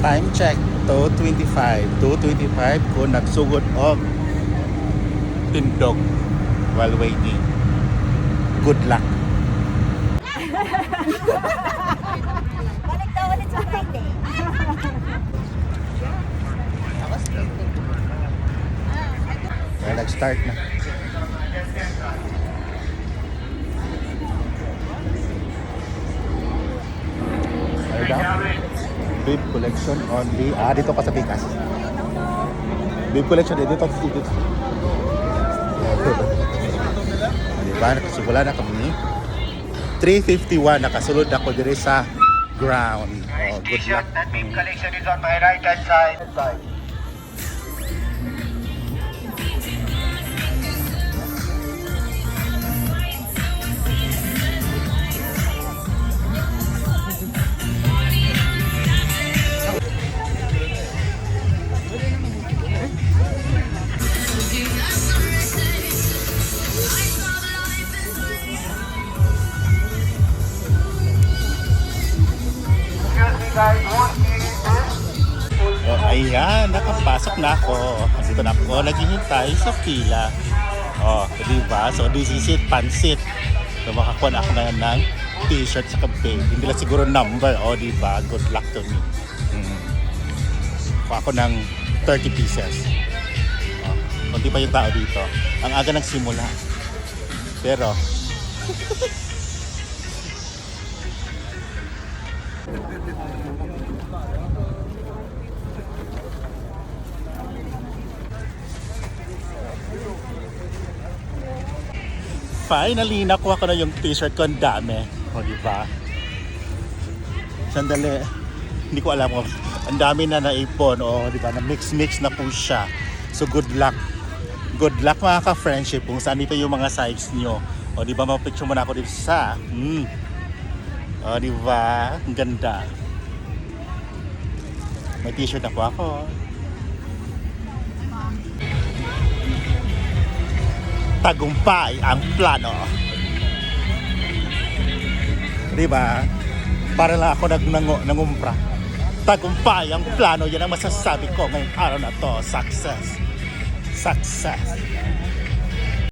Time check, 2:25. 2:25 ko nagsugod og tindog while waiting. Good luck. Balik daw ulit sa Friday. Kaya nag-start na. Ano daw? Babe collection only. Dito ka sa Pikas. Babe collection dito. Diba? Nakasimula na kami. 3:51. Nakasulod ako diri sa ground. Oh, good luck. That babe collection is on my right hand side. Excuse me guys, won't be Oh, ayan, nakapasok na ako. Dito na ako, naghihintay sa pila. Oh, di ba? So, this is it, pansit. So, makakuha na ako ngayon ng t-shirt sa campaign. Hindi lang siguro number. Oh, di ba? Good luck to me. Kuha ako ng 30 pieces. Oh, kunti pa yung tao dito. Ang aga nagsimula. Pero, finally, nakuha ko na yung t-shirt ko. Ang dami. O, di ba? Sandali. Hindi ko alam kung ang dami na naipon. O, di ba? Na mix-mix na po siya. So, good luck. Good luck mga ka-friendship kung saan dito yung mga size nyo. O, di ba? Mapicture mo na ako dito sa... O, di ba? Ang ganda. May t-shirt na po ako. Tagumpay ang plano. Di ba? Para lang ako nangumpra. Tagumpay ang plano. Yan ang masasabi ko ngayong araw na to. Success. Success.